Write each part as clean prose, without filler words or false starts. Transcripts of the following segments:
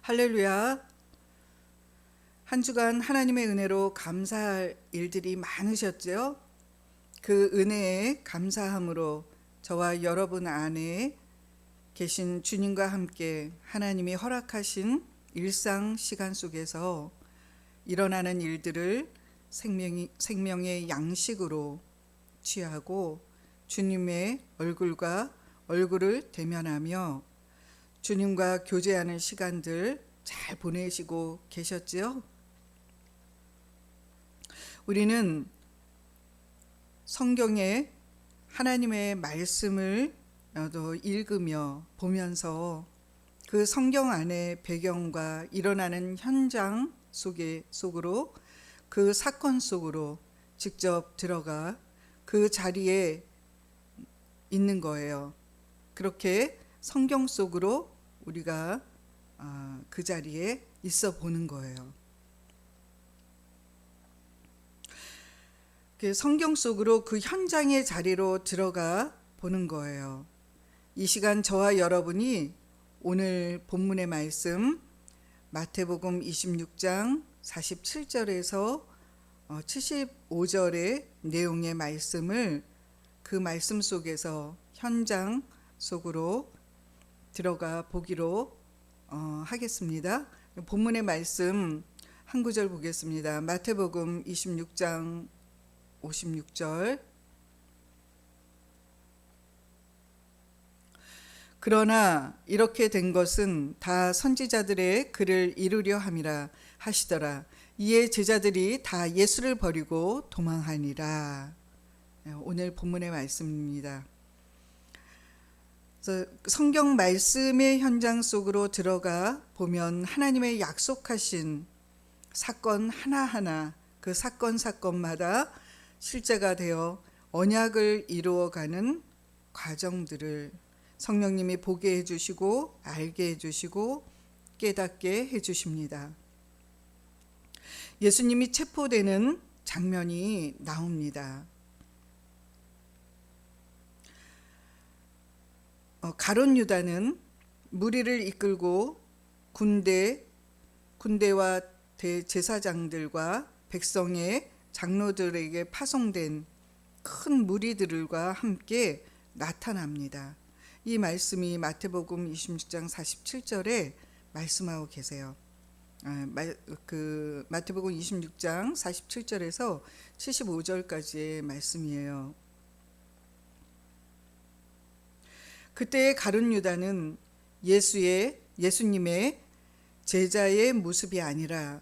할렐루야. 한 주간 하나님의 은혜로 감사할 일들이 많으셨죠? 그 은혜에 감사함으로 저와 여러분 안에 계신 주님과 함께 하나님이 허락하신 일상 시간 속에서 일어나는 일들을 생명의 양식으로 취하고 주님의 얼굴과 얼굴을 대면하며 주님과 교제하는 시간들 잘 보내시고 계셨지요? 우리는 성경에 하나님의 말씀을 읽으며 보면서 그 성경 안의 배경과 일어나는 현장 속으로 그 사건 속으로 직접 들어가 그 자리에 있는 거예요. 그렇게 성경 속으로 우리가 그 자리에 있어 보는 거예요. 성경 속으로 그 현장의 자리로 들어가 보는 거예요. 이 시간 저와 여러분이 오늘 본문의 말씀 마태복음 26장 47절에서 75절의 내용의 말씀을 그 말씀 속에서 현장 속으로 들어가 보기로 하겠습니다. 본문의 말씀 한 구절 보겠습니다. 마태복음 26장 56절. 그러나 이렇게 된 것은 다 선지자들의 글을 이루려 함이라 하시더라. 이에 제자들이 다 예수를 버리고 도망하니라. 오늘 본문의 말씀입니다. 성경 말씀의 현장 속으로 들어가 보면 하나님의 약속하신 사건 하나하나 그 사건마다 실제가 되어 언약을 이루어가는 과정들을 성령님이 보게 해주시고 알게 해주시고 깨닫게 해주십니다. 예수님이 체포되는 장면이 나옵니다. 가룟 유다는 무리를 이끌고 군대와 대제사장들과 백성의 장로들에게 파송된 큰 무리들과 함께 나타납니다. 이 말씀이 마태복음 26장 47절에 말씀하고 계세요. 마태복음 26장 47절에서 75절까지의 말씀이에요. 그때의 가룟 유다는 예수님의 제자의 모습이 아니라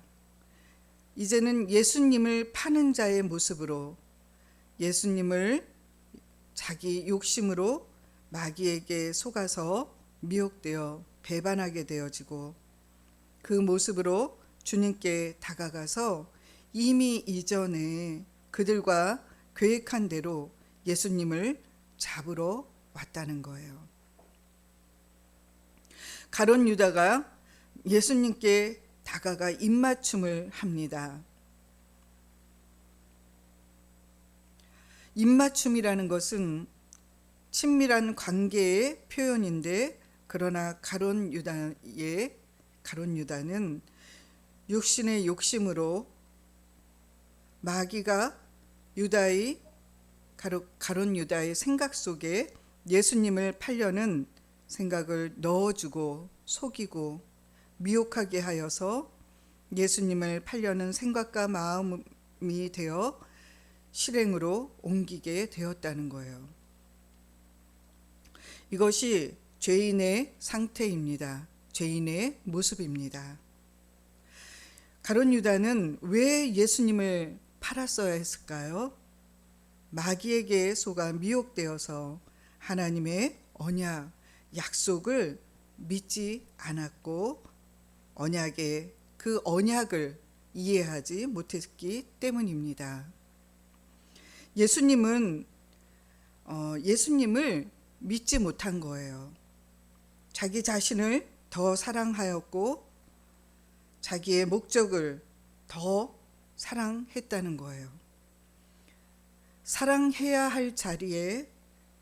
이제는 예수님을 파는 자의 모습으로 예수님을 자기 욕심으로 마귀에게 속아서 미혹되어 배반하게 되어지고 그 모습으로 주님께 다가가서 이미 이전에 그들과 계획한 대로 예수님을 잡으러 왔다는 거예요. 가룟 유다가 예수님께 다가가 입맞춤을 합니다. 입맞춤이라는 것은 친밀한 관계의 표현인데 그러나 가룟 유다는 육신의 욕심으로 마귀가 가룟 유다의 생각 속에 예수님을 팔려는 생각을 넣어주고 속이고 미혹하게 하여서 예수님을 팔려는 생각과 마음이 되어 실행으로 옮기게 되었다는 거예요. 이것이 죄인의 상태입니다. 죄인의 모습입니다. 가룟 유다는 왜 예수님을 팔았어야 했을까요? 마귀에게 속아 미혹되어서 하나님의 언약, 약속을 믿지 않았고 그 언약을 이해하지 못했기 때문입니다. 예수님을 믿지 못한 거예요. 자기 자신을 더 사랑하였고 자기의 목적을 더 사랑했다는 거예요. 사랑해야 할 자리에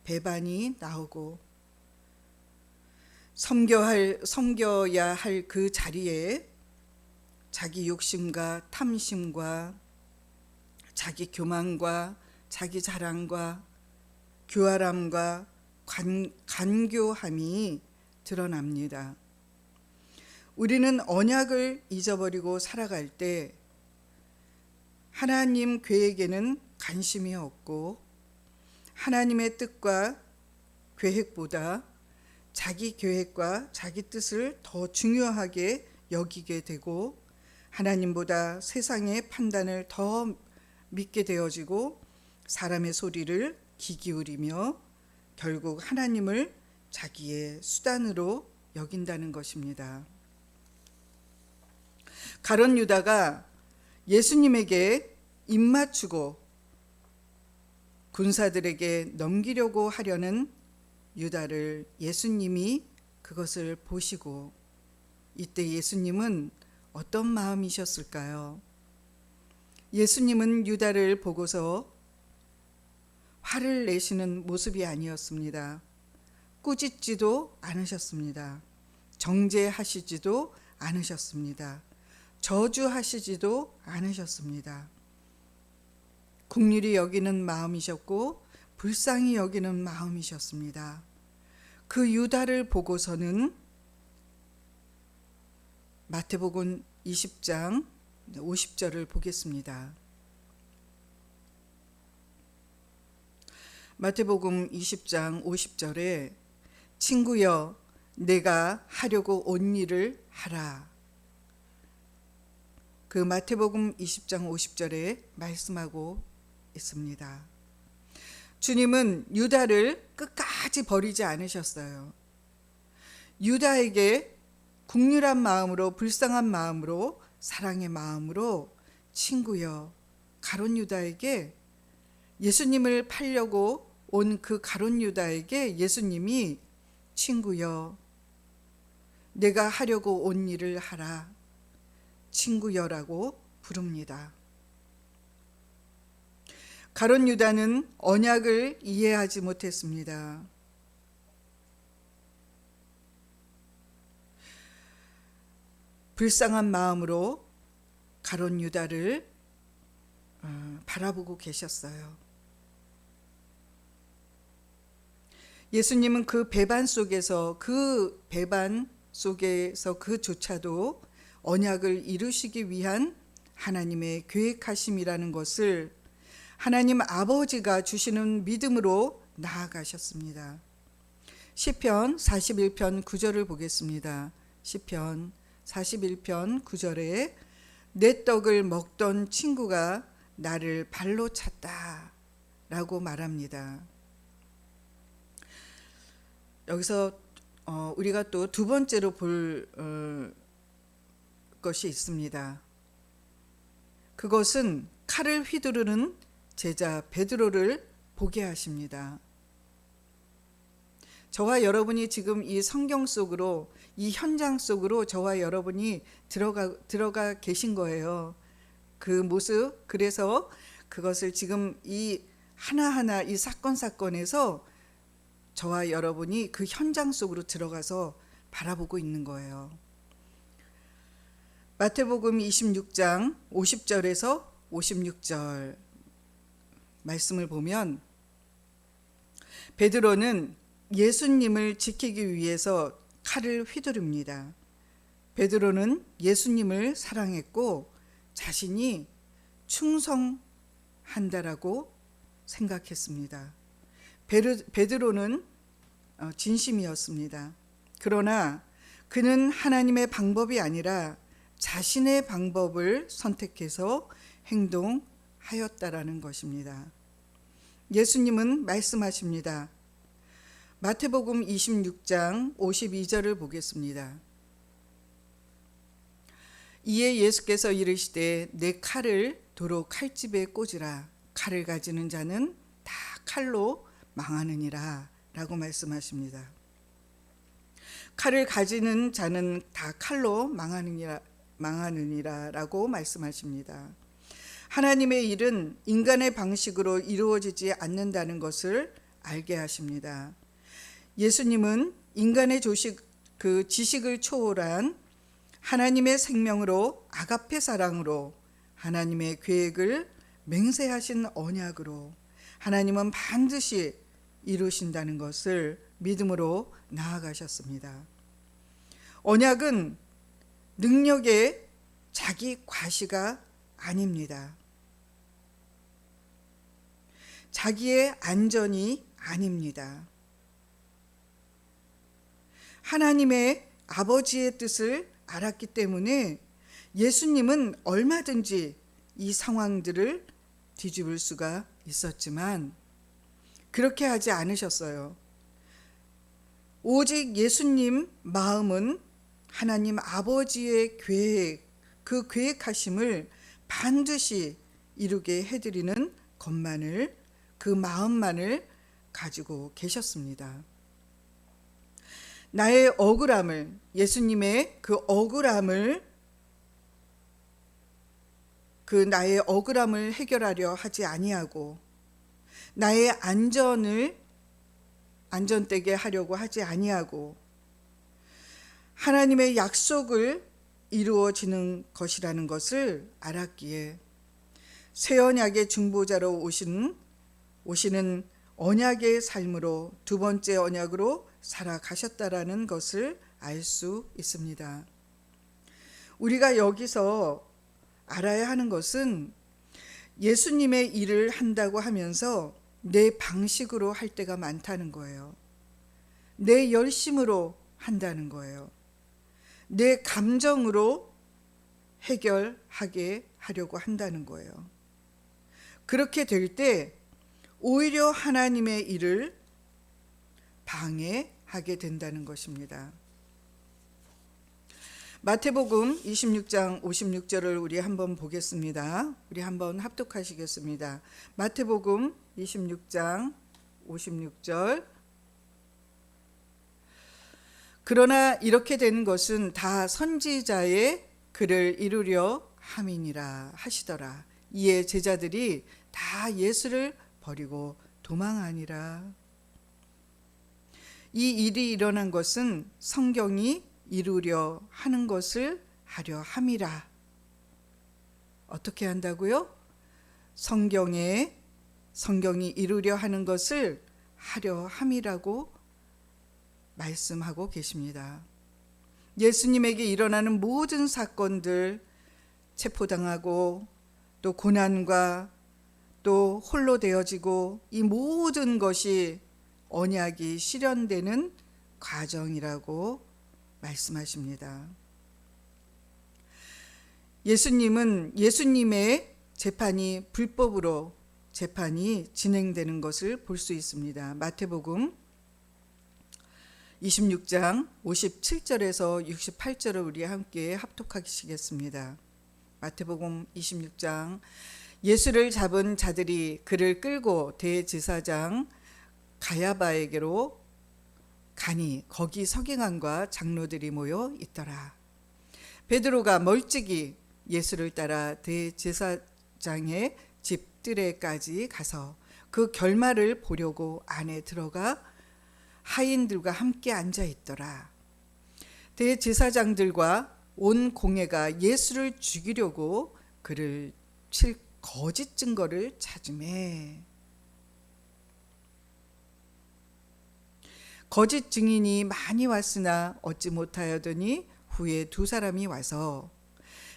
배반이 나오고 섬겨야 할 그 자리에 자기 욕심과 탐심과 자기 교만과 자기 자랑과 교활함과 간교함이 드러납니다. 우리는 언약을 잊어버리고 살아갈 때 하나님 계획에는 관심이 없고 하나님의 뜻과 계획보다 자기 계획과 자기 뜻을 더 중요하게 여기게 되고 하나님보다 세상의 판단을 더 믿게 되어지고 사람의 소리를 귀 기울이며 결국 하나님을 자기의 수단으로 여긴다는 것입니다. 가룟 유다가 예수님에게 입맞추고 군사들에게 넘기려고 하려는 유다를 예수님이 그것을 보시고 이때 예수님은 어떤 마음이셨을까요? 예수님은 유다를 보고서 화를 내시는 모습이 아니었습니다. 꾸짖지도 않으셨습니다. 정죄하시지도 않으셨습니다. 저주하시지도 않으셨습니다. 긍휼히 여기는 마음이셨고 불쌍히 여기는 마음이셨습니다. 그 유다를 보고서는 마태복음 20장 50절을 보겠습니다. 마태복음 20장 50절에 친구여 내가 하려고 온 일을 하라. 그 마태복음 20장 50절에 말씀하고 있습니다. 주님은 유다를 끝까지 버리지 않으셨어요. 유다에게 국률한 마음으로 불쌍한 마음으로 사랑의 마음으로 친구여 가룟 유다에게 예수님을 팔려고 온 그 가룟 유다에게 예수님이 친구여 내가 하려고 온 일을 하라 친구여라고 부릅니다. 가룟 유다는 언약을 이해하지 못했습니다. 불쌍한 마음으로 가룟 유다를 바라보고 계셨어요. 예수님은 그 배반 속에서 그조차도 언약을 이루시기 위한 하나님의 계획하심이라는 것을 하나님 아버지가 주시는 믿음으로 나아가셨습니다. 시편 41편 9절을 보겠습니다. 시편 41편 9절에 내 떡을 먹던 친구가 나를 발로 찼다 라고 말합니다. 여기서 우리가 또 두 번째로 볼 것이 있습니다. 그것은 칼을 휘두르는 제자 베드로를 보게 하십니다. 저와 여러분이 지금 이 성경 속으로 이 현장 속으로 저와 여러분이 들어가 계신 거예요. 그 모습, 그래서 그것을 지금 이 하나하나 이 사건에서 저와 여러분이 그 현장 속으로 들어가서 바라보고 있는 거예요. 마태복음 26장 50절에서 56절 말씀을 보면 베드로는 예수님을 지키기 위해서 칼을 휘두릅니다. 베드로는 예수님을 사랑했고 자신이 충성한다라고 생각했습니다. 베드로는 진심이었습니다. 그러나 그는 하나님의 방법이 아니라 자신의 방법을 선택해서 행동하였다라는 것입니다. 예수님은 말씀하십니다. 마태복음 26장 52절을 보겠습니다. 이에 예수께서 이르시되 내 칼을 도로 칼집에 꽂으라. 칼을 가지는 자는 다 칼로 망하느니라 라고 말씀하십니다. 칼을 가지는 자는 다 칼로 망하느니라 라고 말씀하십니다. 하나님의 일은 인간의 방식으로 이루어지지 않는다는 것을 알게 하십니다. 예수님은 인간의 그 지식을 초월한 하나님의 생명으로 아가페 사랑으로 하나님의 계획을 맹세하신 언약으로 하나님은 반드시 이루신다는 것을 믿음으로 나아가셨습니다. 언약은 능력의 자기 과시가 아닙니다. 자기의 안전이 아닙니다. 하나님의 아버지의 뜻을 알았기 때문에 예수님은 얼마든지 이 상황들을 뒤집을 수가 있었지만 그렇게 하지 않으셨어요. 오직 예수님 마음은 하나님 아버지의 계획, 그 계획하심을 반드시 이루게 해드리는 것만을, 그 마음만을 가지고 계셨습니다. 나의 억울함을, 예수님의 그 억울함을, 그 나의 억울함을 해결하려 하지 아니하고 나의 안전되게 하려고 하지 아니하고 하나님의 약속을 이루어지는 것이라는 것을 알았기에 새 언약의 중보자로 오시는 언약의 삶으로 두 번째 언약으로 살아가셨다라는 것을 알 수 있습니다. 우리가 여기서 알아야 하는 것은 예수님의 일을 한다고 하면서 내 방식으로 할 때가 많다는 거예요. 내 열심으로 한다는 거예요. 내 감정으로 해결하게 하려고 한다는 거예요. 그렇게 될 때 오히려 하나님의 일을 방해하게 된다는 것입니다. 마태복음 26장 56절을 우리 한번 보겠습니다. 우리 한번 합독하시겠습니다. 마태복음 26장 56절. 그러나 이렇게 된 것은 다 선지자의 글을 이루려 함이니라 하시더라. 이에 제자들이 다 예수를 버리고 도망하니라. 이 일이 일어난 것은 성경이 이루려 하는 것을 하려 함이라. 어떻게 한다고요? 성경이 이루려 하는 것을 하려 함이라고 말씀하고 계십니다. 예수님에게 일어나는 모든 사건들, 체포당하고 또 고난과 또 홀로 되어지고 이 모든 것이 언약이 실현되는 과정이라고 말씀하십니다. 예수님의 재판이 불법으로 재판이 진행되는 것을 볼 수 있습니다. 마태복음 26장 57절에서 68절을 우리 함께 합독하시겠습니다. 마태복음 26장. 예수를 잡은 자들이 그를 끌고 대제사장 가야바에게로 가니 거기 서기관과 장로들이 모여 있더라. 베드로가 멀찍이 예수를 따라 대제사장의 집 뜰에까지 가서 그 결말을 보려고 안에 들어가 하인들과 함께 앉아 있더라. 대제사장들과 온 공회가 예수를 죽이려고 그를 칠 거짓 증거를 찾으매 거짓 증인이 많이 왔으나 얻지 못하였더니 후에 두 사람이 와서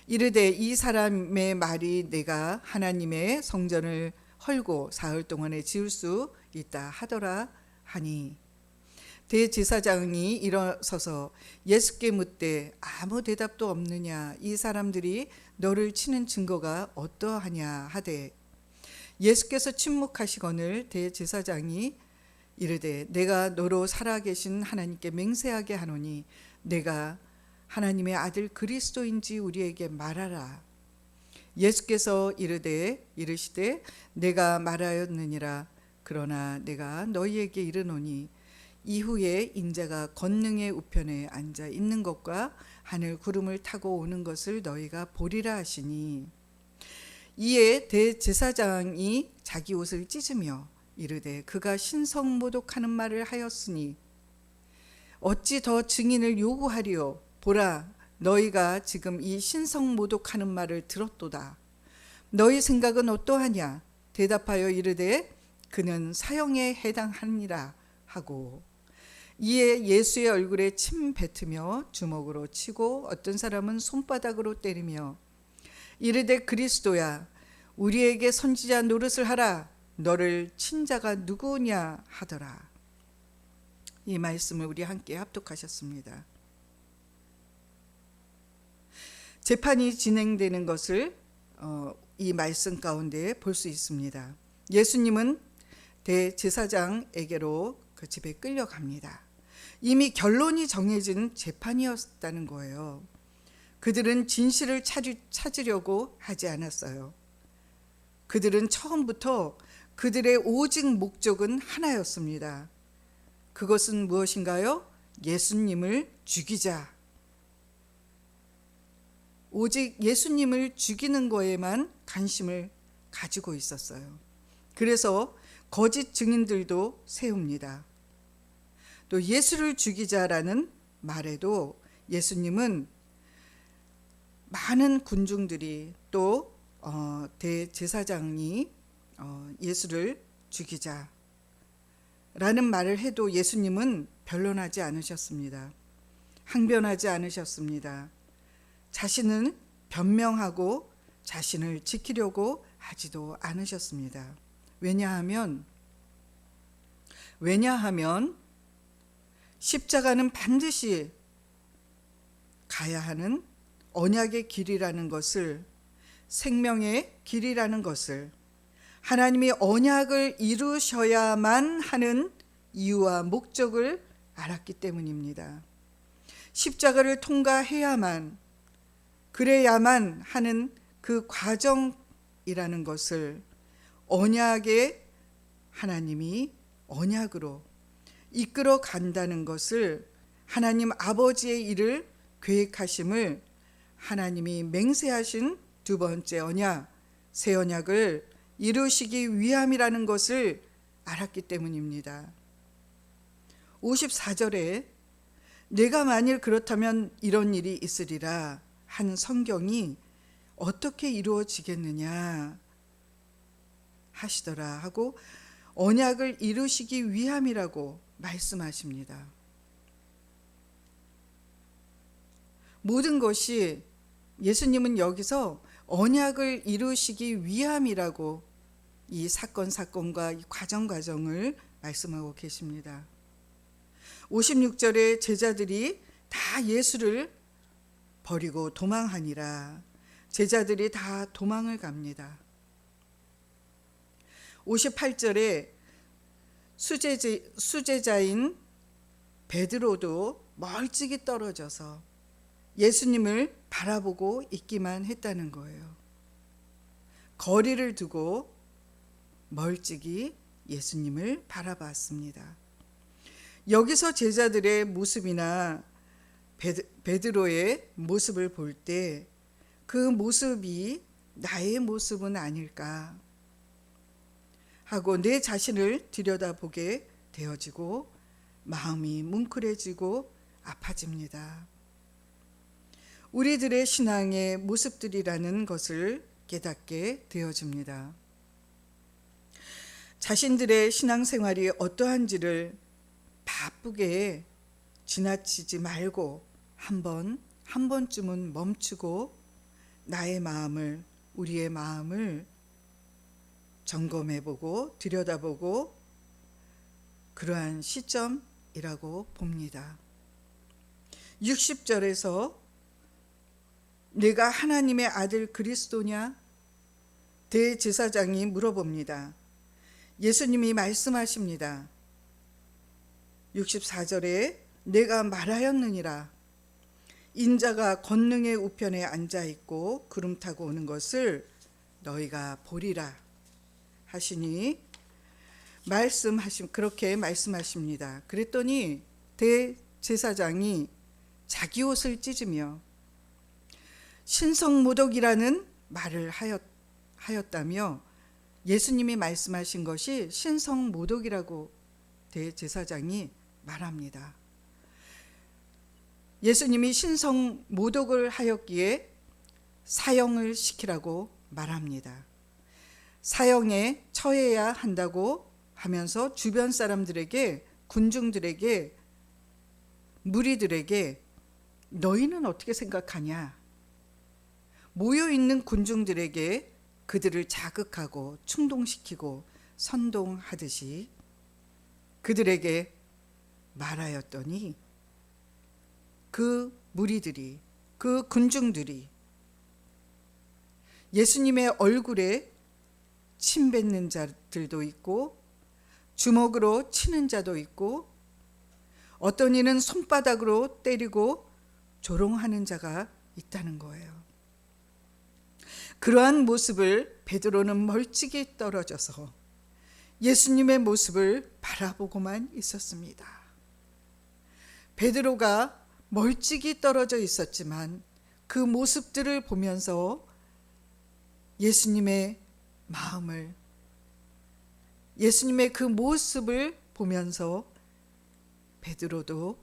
이르되 이 사람의 말이 내가 하나님의 성전을 헐고 사흘 동안에 지을 수 있다 하더라 하니 대제사장이 일어서서 예수께 묻되 아무 대답도 없느냐 이 사람들이 너를 치는 증거가 어떠하냐 하되 예수께서 침묵하시거늘 대제사장이 이르되 내가 너로 살아계신 하나님께 맹세하게 하노니 내가 하나님의 아들 그리스도인지 우리에게 말하라. 예수께서 이르시되 내가 말하였느니라. 그러나 내가 너희에게 이르노니 이후에 인자가 권능의 우편에 앉아 있는 것과 하늘 구름을 타고 오는 것을 너희가 보리라 하시니 이에 대제사장이 자기 옷을 찢으며 이르되 그가 신성모독하는 말을 하였으니 어찌 더 증인을 요구하리요? 보라, 너희가 지금 이 신성모독하는 말을 들었도다. 너희 생각은 어떠하냐? 대답하여 이르되 그는 사형에 해당하니라 하고, 이에 예수의 얼굴에 침 뱉으며 주먹으로 치고 어떤 사람은 손바닥으로 때리며 이르되 그리스도야, 우리에게 선지자 노릇을 하라. 너를 친 자가 누구냐 하더라. 이 말씀을 우리 함께 합독하셨습니다. 재판이 진행되는 것을 이 말씀 가운데 볼 수 있습니다. 예수님은 대제사장에게로 그 집에 끌려갑니다. 이미 결론이 정해진 재판이었다는 거예요. 그들은 진실을 찾으려고 하지 않았어요. 그들은 처음부터 그들의 오직 목적은 하나였습니다. 그것은 무엇인가요? 예수님을 죽이자. 오직 예수님을 죽이는 거에만 관심을 가지고 있었어요. 그래서 거짓 증인들도 세웁니다. 또 예수를 죽이자라는 말에도 예수님은 많은 군중들이 또 대제사장이 예수를 죽이자라는 말을 해도 예수님은 변론하지 않으셨습니다. 항변하지 않으셨습니다. 자신은 변명하고 자신을 지키려고 하지도 않으셨습니다. 왜냐하면 십자가는 반드시 가야 하는 언약의 길이라는 것을, 생명의 길이라는 것을, 하나님이 언약을 이루셔야만 하는 이유와 목적을 알았기 때문입니다. 십자가를 통과해야만, 그래야만 하는 그 과정이라는 것을 언약의 하나님이 언약으로 이끌어 간다는 것을, 하나님 아버지의 일을 계획하심을 하나님이 맹세하신 두 번째 언약, 새 언약을 이루시기 위함이라는 것을 알았기 때문입니다. 54절에 내가 만일 그렇다면 이런 일이 있으리라 한 성경이 어떻게 이루어지겠느냐 하시더라 하고 언약을 이루시기 위함이라고 말씀하십니다. 모든 것이 예수님은 여기서 언약을 이루시기 위함이라고 이 사건과 이 과정을 말씀하고 계십니다. 56절에 제자들이 다 예수를 버리고 도망하니라. 제자들이 다 도망을 갑니다. 58절에 수제자인 베드로도 멀찍이 떨어져서 예수님을 바라보고 있기만 했다는 거예요. 거리를 두고 멀찍이 예수님을 바라봤습니다. 여기서 제자들의 모습이나 베드로의 모습을 볼 때 그 모습이 나의 모습은 아닐까 하고 내 자신을 들여다보게 되어지고 마음이 뭉클해지고 아파집니다. 우리들의 신앙의 모습들이라는 것을 깨닫게 되어집니다. 자신들의 신앙생활이 어떠한지를 바쁘게 지나치지 말고 한 번쯤은 멈추고 나의 마음을, 우리의 마음을 점검해보고 들여다보고 그러한 시점이라고 봅니다. 60절에서 내가 하나님의 아들 그리스도냐? 대제사장이 물어봅니다. 예수님이 말씀하십니다. 64절에 내가 말하였느니라. 인자가 권능의 우편에 앉아있고 구름 타고 오는 것을 너희가 보리라 하시니 그렇게 말씀하십니다. 그랬더니 대제사장이 자기 옷을 찢으며 신성모독이라는 말을 하였다며 예수님이 말씀하신 것이 신성모독이라고 대제사장이 말합니다. 예수님이 신성 모독을 하였기에 사형을 시키라고 말합니다. 사형에 처해야 한다고 하면서 주변 사람들에게, 군중들에게, 무리들에게 너희는 어떻게 생각하냐? 모여있는 군중들에게 그들을 자극하고 충동시키고 선동하듯이 그들에게 말하였더니 그 무리들이, 그 군중들이 예수님의 얼굴에 침 뱉는 자들도 있고 주먹으로 치는 자도 있고 어떤 이는 손바닥으로 때리고 조롱하는 자가 있다는 거예요. 그러한 모습을 베드로는 멀찍이 떨어져서 예수님의 모습을 바라보고만 있었습니다. 베드로가 멀찍이 떨어져 있었지만 그 모습들을 보면서 예수님의 마음을, 예수님의 그 모습을 보면서 베드로도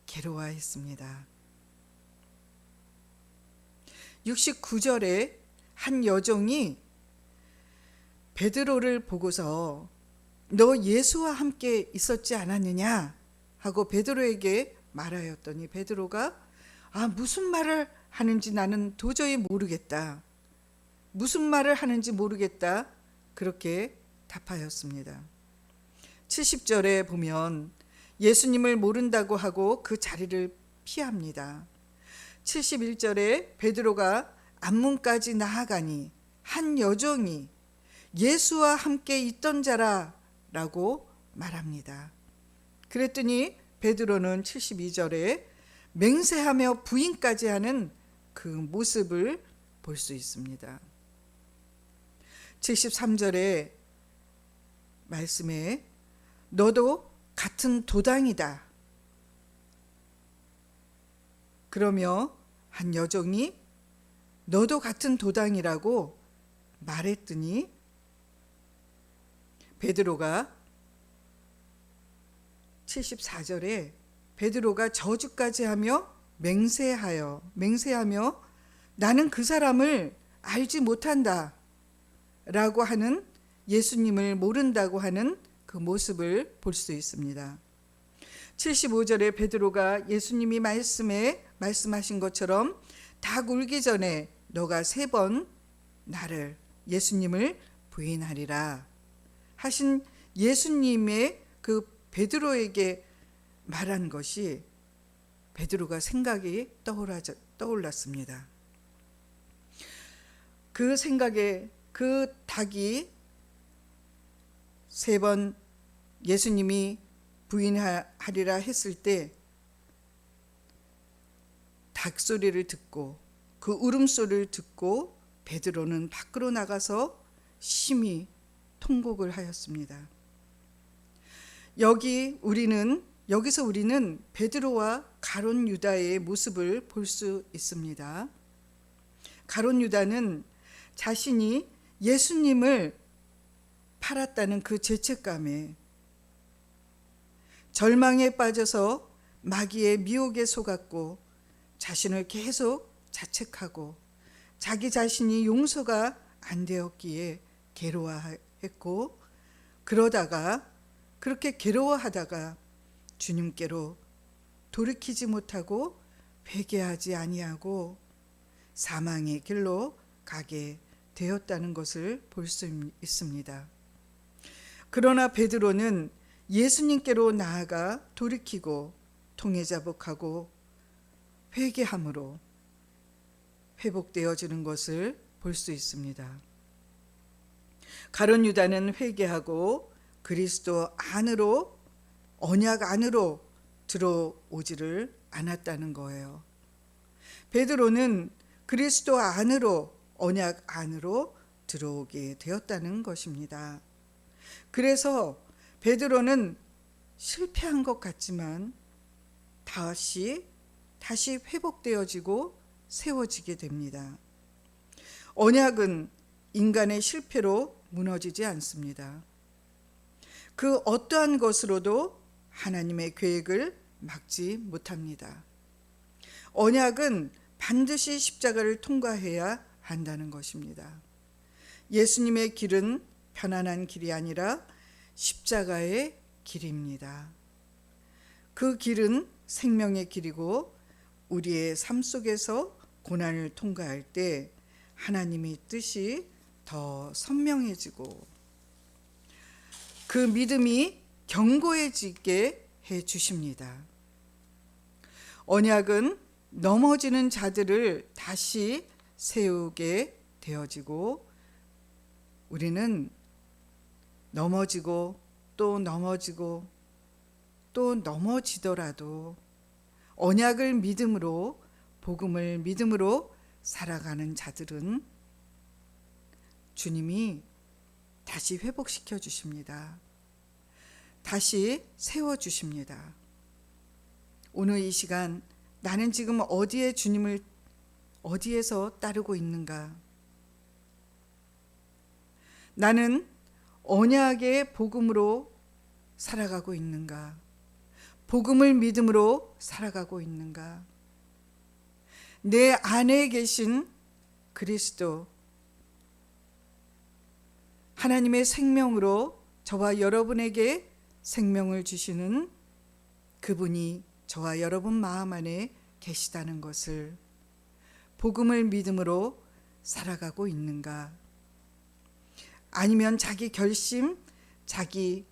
괴로워했습니다. 69절에 한 여종이 베드로를 보고서 너 예수와 함께 있었지 않았느냐 하고 베드로에게 말하였더니 베드로가 무슨 말을 하는지 나는 도저히 모르겠다. 무슨 말을 하는지 모르겠다. 그렇게 답하였습니다. 70절에 보면 예수님을 모른다고 하고 그 자리를 피합니다. 71절에 베드로가 앞문까지 나아가니 한 여종이 예수와 함께 있던 자라 라고 말합니다. 그랬더니 베드로는 72절에 맹세하며 부인까지 하는 그 모습을 볼 수 있습니다. 73절에 말씀에 너도 같은 도당이다. 그러며 한 여종이 너도 같은 도당이라고 말했더니 베드로가 74절에 베드로가 저주까지 하며 맹세하며 나는 그 사람을 알지 못한다 라고 하는, 예수님을 모른다고 하는 그 모습을 볼 수 있습니다. 75절에 베드로가 예수님이 말씀하신 것처럼 닭 울기 전에 너가 3번 나를, 예수님을 부인하리라 하신 예수님의 그 베드로에게 말한 것이 베드로가 생각이 떠올랐습니다. 그 생각에 그 닭이 3번 예수님이 부인하리라 했을 때 닭 소리를 듣고 그 울음소리를 듣고 베드로는 밖으로 나가서 심히 통곡을 하였습니다. 여기서 우리는 베드로와 가룟 유다의 모습을 볼 수 있습니다. 가룟 유다는 자신이 예수님을 팔았다는 그 죄책감에 절망에 빠져서 마귀의 미혹에 속았고 자신을 계속 자책하고 자기 자신이 용서가 안 되었기에 괴로워했고, 그렇게 괴로워하다가 주님께로 돌이키지 못하고 회개하지 아니하고 사망의 길로 가게 되었다는 것을 볼 수 있습니다. 그러나 베드로는 예수님께로 나아가 돌이키고 통회자복하고 회개함으로 회복되어지는 것을 볼 수 있습니다. 가룟 유다는 회개하고 그리스도 안으로, 언약 안으로 들어오지를 않았다는 거예요. 베드로는 그리스도 안으로, 언약 안으로 들어오게 되었다는 것입니다. 그래서 베드로는 실패한 것 같지만 다시 회복되어지고 세워지게 됩니다. 언약은 인간의 실패로 무너지지 않습니다. 그 어떠한 것으로도 하나님의 계획을 막지 못합니다. 언약은 반드시 십자가를 통과해야 한다는 것입니다. 예수님의 길은 편안한 길이 아니라 십자가의 길입니다. 그 길은 생명의 길이고 우리의 삶 속에서 고난을 통과할 때 하나님의 뜻이 더 선명해지고 그 믿음이 견고해지게 해 주십니다. 언약은 넘어지는 자들을 다시 세우게 되어지고 우리는 넘어지고 또 넘어지고 또 넘어지더라도 언약을 믿음으로 복음을 믿음으로 살아가는 자들은 주님이 다시 회복시켜 주십니다. 다시 세워 주십니다. 오늘 이 시간 나는 지금 어디에 주님을 어디에서 따르고 있는가? 나는 언약의 복음으로 살아가고 있는가? 복음을 믿음으로 살아가고 있는가? 내 안에 계신 그리스도, 하나님의 생명으로 저와 여러분에게 생명을 주시는 그분이 저와 여러분 마음 안에 계시다는 것을 복음을 믿음으로 살아가고 있는가? 아니면 자기 결심, 자기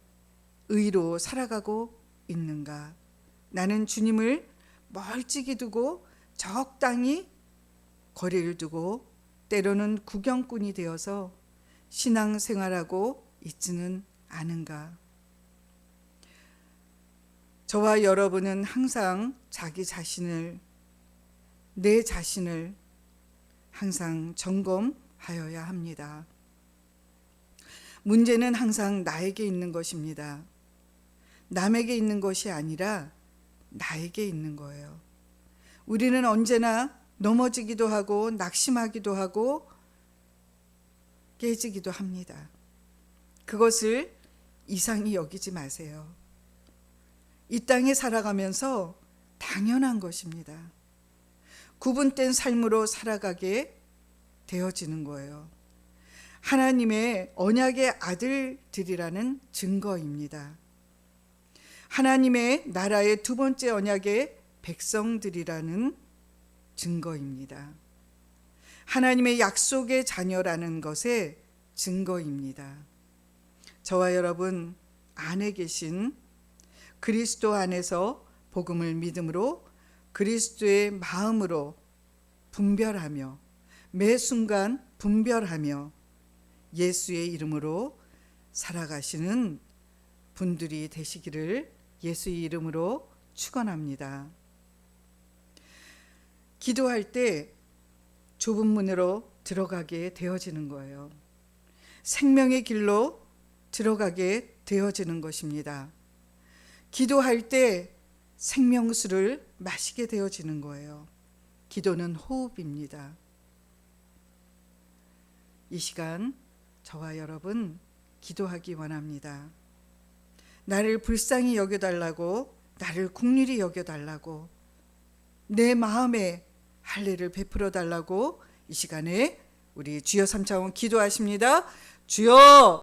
의로 살아가고 있는가? 나는 주님을 멀찍이 두고 적당히 거리를 두고 때로는 구경꾼이 되어서 신앙생활하고 있지는 않은가? 저와 여러분은 항상 자기 자신을, 내 자신을 항상 점검하여야 합니다. 문제는 항상 나에게 있는 것입니다. 남에게 있는 것이 아니라 나에게 있는 거예요. 우리는 언제나 넘어지기도 하고 낙심하기도 하고 깨지기도 합니다. 그것을 이상히 여기지 마세요. 이 땅에 살아가면서 당연한 것입니다. 구분된 삶으로 살아가게 되어지는 거예요. 하나님의 언약의 아들들이라는 증거입니다. 하나님의 나라의 두 번째 언약의 백성들이라는 증거입니다. 하나님의 약속의 자녀라는 것의 증거입니다. 저와 여러분 안에 계신 그리스도 안에서 복음을 믿음으로 그리스도의 마음으로 분별하며 매 순간 분별하며 예수의 이름으로 살아가시는 분들이 되시기를 예수의 이름으로 축원합니다. 기도할 때 좁은 문으로 들어가게 되어지는 거예요. 생명의 길로 들어가게 되어지는 것입니다. 기도할 때 생명수를 마시게 되어지는 거예요. 기도는 호흡입니다. 이 시간 저와 여러분 기도하기 원합니다. 나를 불쌍히 여겨달라고, 나를 긍휼히 여겨달라고, 내 마음에 할례를 베풀어 달라고 이 시간에 우리 주여 3차원 기도하십니다. 주여